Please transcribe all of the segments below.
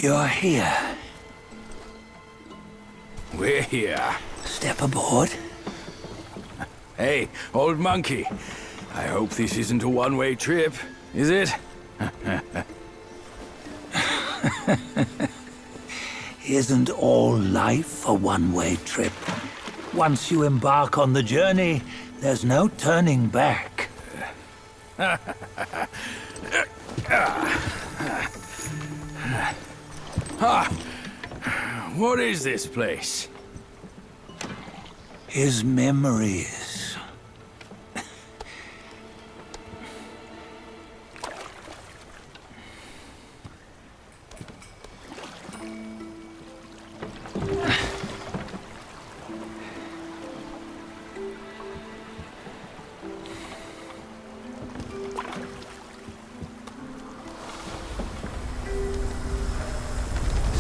You're here. We're here. Step aboard. Hey, old monkey. I hope this isn't a one-way trip, is it? Isn't all life a one-way trip? Once you embark on the journey, there's no turning back. What is this place? His memories.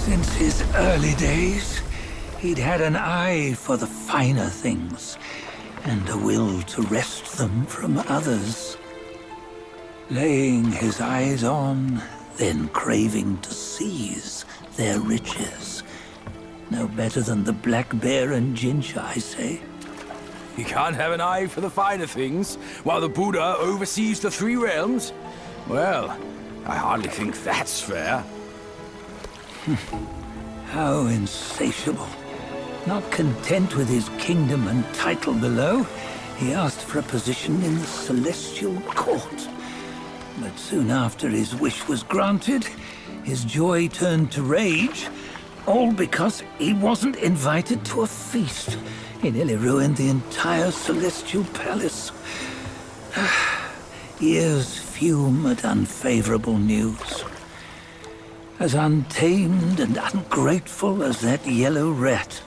Since his early days, he'd had an eye for the finer things, and a will to wrest them from others. Laying his eyes on, then craving to seize their riches. No better than the black bear and Jincha, I say. You can't have an eye for the finer things, while the Buddha oversees the three realms? Well, I hardly think that's fair. How insatiable. Not content with his kingdom and title below, he asked for a position in the celestial court. But soon after his wish was granted, his joy turned to rage, all because he wasn't invited to a feast. He nearly ruined the entire celestial palace. Ears fume at unfavorable news. As untamed and ungrateful as that yellow rat.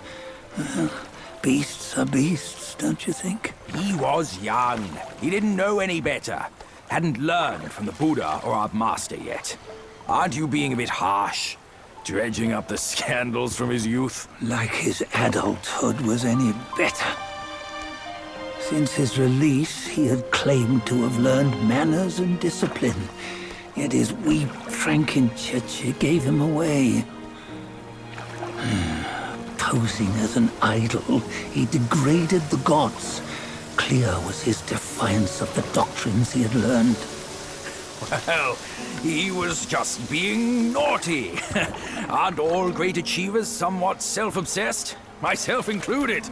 Beasts are beasts, don't you think? He was young. He didn't know any better. Hadn't learned from the Buddha or our master yet. Aren't you being a bit harsh? Dredging up the scandals from his youth? Like his adulthood was any better. Since his release, he had claimed to have learned manners and discipline. Yet his weak Frankenchurch gave him away. Posing as an idol, he degraded the gods. Clear was his defiance of the doctrines he had learned. Well, he was just being naughty. Aren't all great achievers somewhat self-obsessed? Myself included.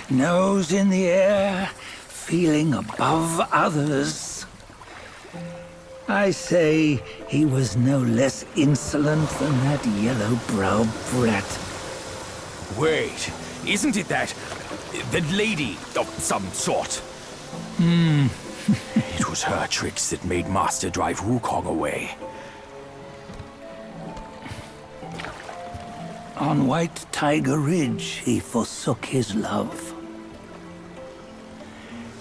Nose in the air, feeling above others. I say he was no less insolent than that yellow-browed brat. Wait, isn't it that lady of some sort? It was her tricks that made Master drive Wukong away. On White Tiger Ridge, he forsook his love.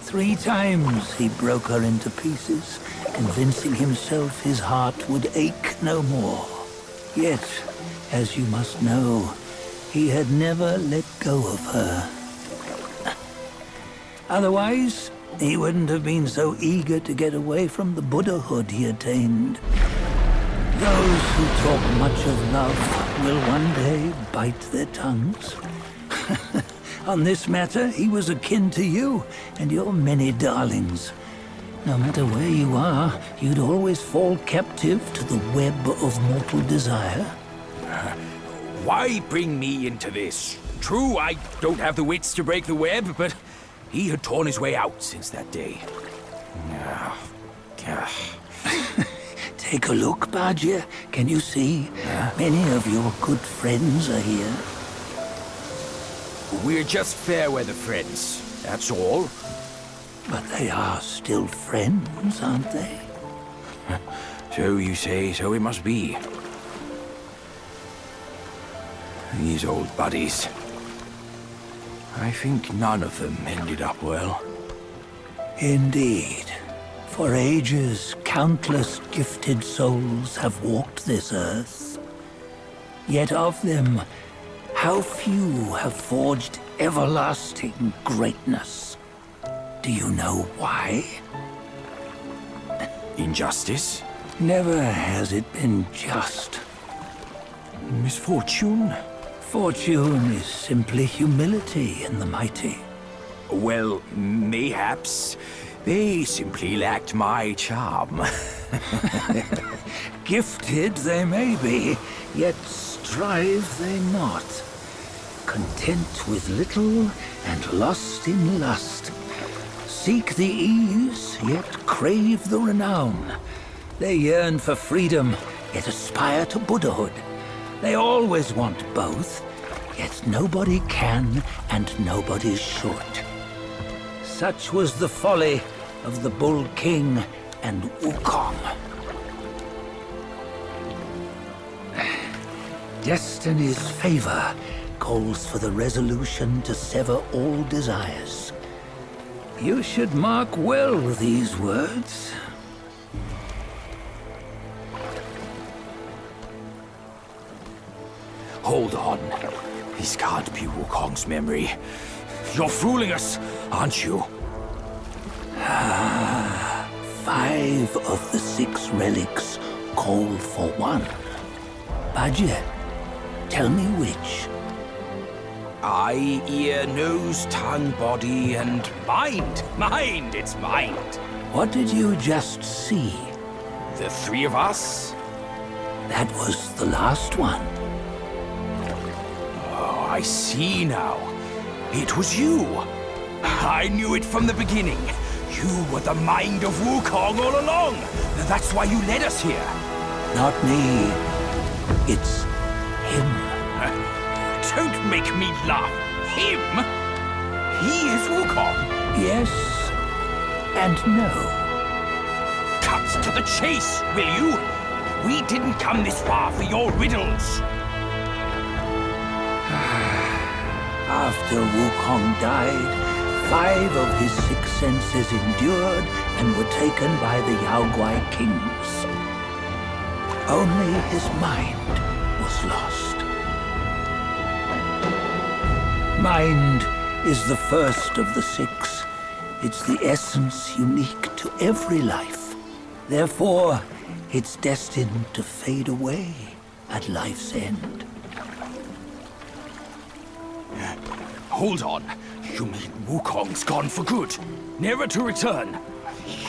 3 times he broke her into pieces, convincing himself his heart would ache no more. Yet, as you must know, he had never let go of her. Otherwise, he wouldn't have been so eager to get away from the Buddhahood he attained. Those who talk much of love will one day bite their tongues. On this matter, he was akin to you and your many darlings. No matter where you are, you'd always fall captive to the web of mortal desire. Why bring me into this? True, I don't have the wits to break the web, but he had torn his way out since that day. Take a look, Bajia. Can you see? Many of your good friends are here. We're just fair-weather friends, that's all. But they are still friends, aren't they? So you say, so it must be. These old buddies. I think none of them ended up well. Indeed. For ages, countless gifted souls have walked this earth. Yet of them, how few have forged everlasting greatness? Do you know why? Injustice? Never has it been just. Misfortune? Fortune is simply humility in the mighty. Well, mayhaps. They simply lacked my charm. Gifted they may be, yet strive they not. Content with little and lost in lust. Seek the ease, yet crave the renown. They yearn for freedom, yet aspire to Buddhahood. They always want both, yet nobody can and nobody should. Such was the folly of the Bull King and Wukong. Destiny's favor calls for the resolution to sever all desires. You should mark well these words. Hold on. This can't be Wukong's memory. You're fooling us, aren't you? 5 of the 6 relics call for one. Bajie, tell me which. Eye, ear, nose, tongue, body, and mind. Mind, it's mind. What did you just see? The 3 of us? That was the last one. Oh, I see now. It was you. I knew it from the beginning. You were the mind of Wukong all along. That's why you led us here. Not me. It's him. Don't make me laugh. Him? He is Wukong. Yes and no. Cut to the chase, will you? We didn't come this far for your riddles. After Wukong died, 5 of his 6 senses endured and were taken by the Yaoguai kings. Only his mind was lost. Mind is the first of the 6. It's the essence unique to every life. Therefore, it's destined to fade away at life's end. Hold on. You mean Wukong's gone for good? Never to return?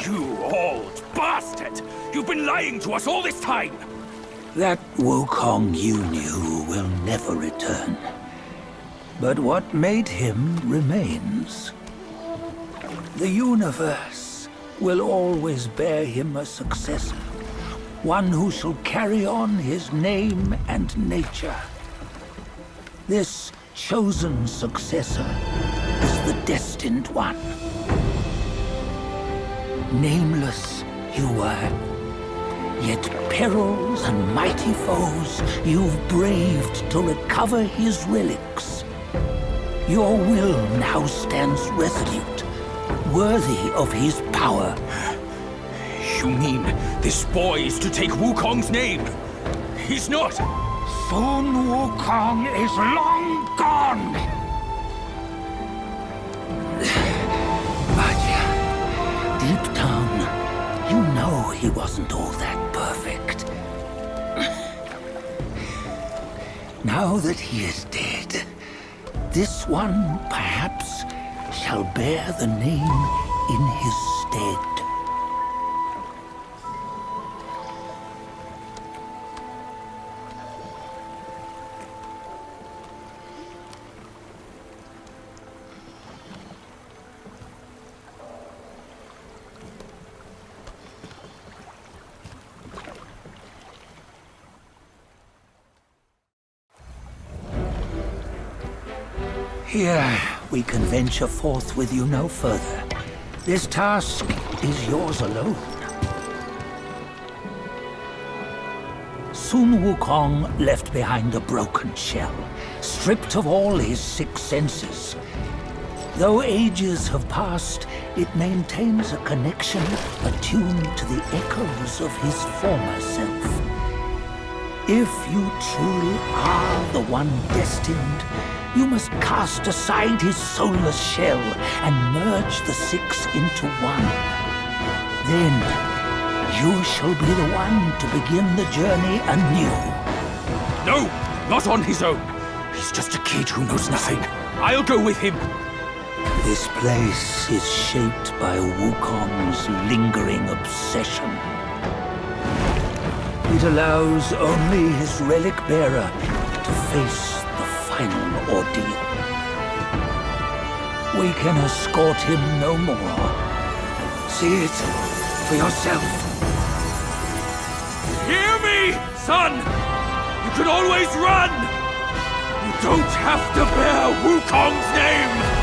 You old bastard! You've been lying to us all this time! That Wukong you knew will never return. But what made him remains. The universe will always bear him a successor. One who shall carry on his name and nature. This chosen successor is the destined one. Nameless you were, yet perils and mighty foes you've braved to recover his relics. Your will now stands resolute, worthy of his power. You mean this boy is to take Wukong's name? He's not! Sun Wukong is long gone! Bajie, deep down, you know he wasn't all that perfect. Now that he is dead, this one, perhaps, shall bear the name in his stead. Here, we can venture forth with you no further. This task is yours alone. Sun Wukong left behind a broken shell, stripped of all his 6 senses. Though ages have passed, it maintains a connection attuned to the echoes of his former self. If you truly are the one destined, you must cast aside his soulless shell and merge the 6 into one. Then, You shall be the one to begin the journey anew. No, not on his own. He's just a kid who knows nothing. I'll go with him. This place is shaped by Wukong's lingering obsession. It allows only his relic bearer to face the final ordeal. We can escort him no more. See it for yourself. Hear me, son! You can always run! You don't have to bear Wukong's name!